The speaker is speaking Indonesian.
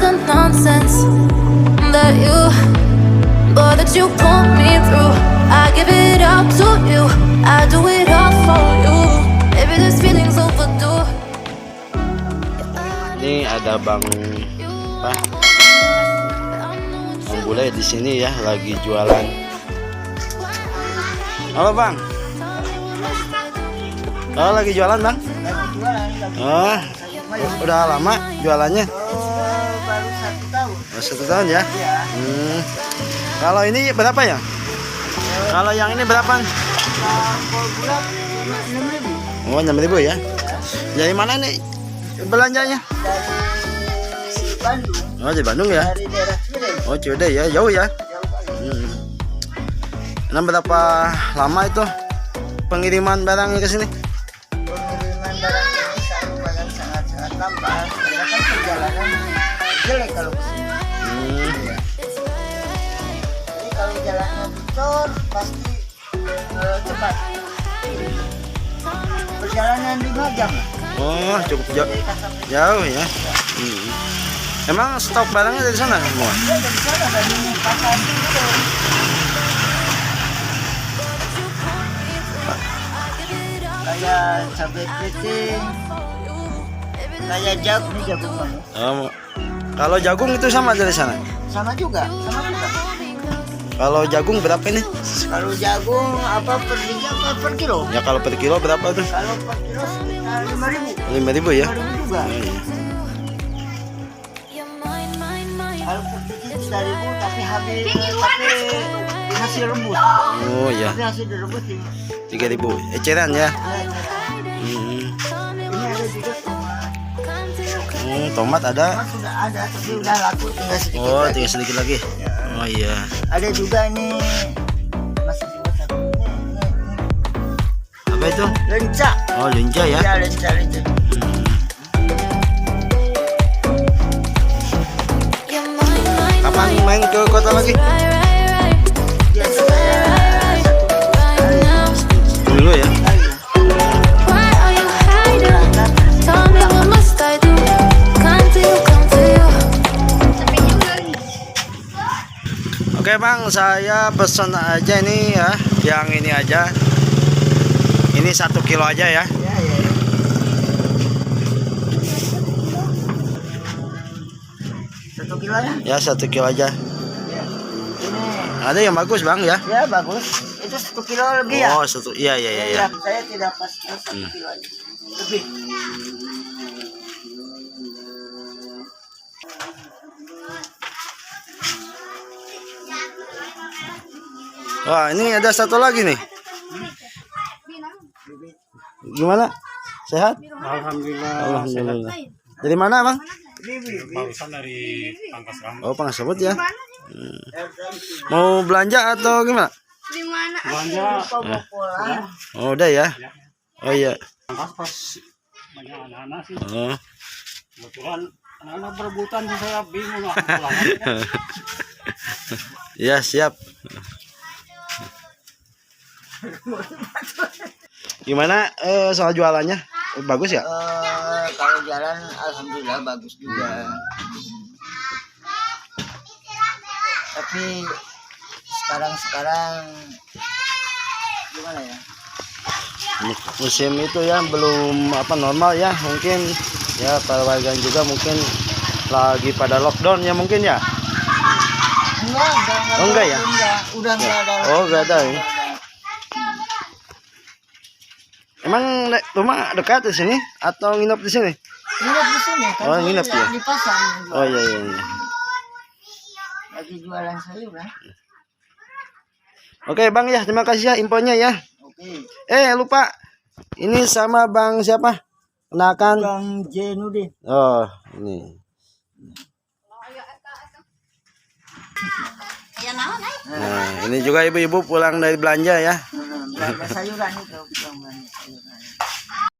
the nonsense that you put me through. I give it up to you, I do it all for you. Maybe this feeling's overdue. Ini ada Bang Bule di sini ya, lagi jualan. Halo Bang. Oh, lagi jualan Bang? Oh, udah lama jualannya? Baru 1 tahun. Oh, 1 tahun ya? Kalau ini berapa ya? Kalau yang ini berapa? Kalau bulan 6.000. Oh, 6.000 ya? Dari mana ini belanjanya? Dari Bandung. Oh, di Bandung ya? Dari daerah Cirende. Oh, Ciwidey ya, jauh ya? Jauh kali. Nah, berapa lama itu pengiriman barangnya ke sini? Pengiriman barang ini sangat lambat. Karena kan perjalanan jelek kalau ke sini. Jadi kalau jalannya dicor pasti cepat. Perjalanan 5 jam. Oh, cukup jauh ya. Emang stok barangnya dari sana semua? Ya dari sana, dari pasar itu. Kayak cabai keriting, kayak jagung, ini jagung banget. Kalau jagung itu sama dari sana? Sama juga. Kalau jagung berapa ini? Kalau jagung apa per biji apa per kilo? Ya kalau per kilo berapa tuh? Kalau per kilo sekitar 5.000. 5.000 ya? 5.000 juga. Iya. Kalau per biji 3.000 tapi hasil rebus. Oh ya, Tapi hasil direbus ini. 3.000 eceran ya? Ini ada juga tomat. Tomat ada? Tomat sudah ada tapi udah laku tinggal sedikit. Oh, lagi. tinggal sedikit lagi. Oh iya. Ada juga ini masih juga satu. Ini. Apa itu? Lenca. Oh, lenca ya? Ya, lenca. Kapan main ke kota lagi? Biasa saya 1 Dulu ya? kali. Why are you hiding? Tell me what must I do? Come to you. Oke Bang, saya pesan aja ini ya, yang ini aja. Ini 1 kilo aja ya. Ya. 1 kilo ya? Ya 1 kilo aja. Ya. Ini Ada yang bagus Bang ya? ya bagus. Itu 1 kilo lebih ya? Oh, iya. Ya, saya tidak pas 1 kilo aja. Lebih. Wah, ini ada satu lagi nih. Gimana? Sehat? Alhamdulillah. Alhamdulillah. Dari mana Bang? Barusan dari Pangkas Rambut. Oh, Pangkas Rambut ya. Mau belanja atau gimana? Belanja Oh, udah ya. Oh iya. Pangkas pas banyak anak-anak sih. Oh. Kebetulan anak-anak berebutan sih, saya bingung lah. Ya, siap. Gimana soal jualannya? Bagus ya? Kalau jalan alhamdulillah bagus juga. Tapi sekarang gimana ya? Musim itu ya belum normal ya, mungkin ya para warga juga mungkin lagi pada lockdown ya mungkin ya. Enggak ya? Udah enggak ada. Oh, enggak ada ya. Emang rumah dekat di sini atau nginep di sini? Nginep di sini kan. Oh, nginep ya? Di pasar. Oh iya. Lagi jualan sayuran. Oke Bang ya, terima kasih ya infonya ya. Oke. Lupa. Ini sama Bang siapa? Kenalkan. Bang Jenudin. Oh, ini. Nah, ini juga ibu-ibu pulang dari belanja ya. Belanja sayuran itu. Belanja sayuran.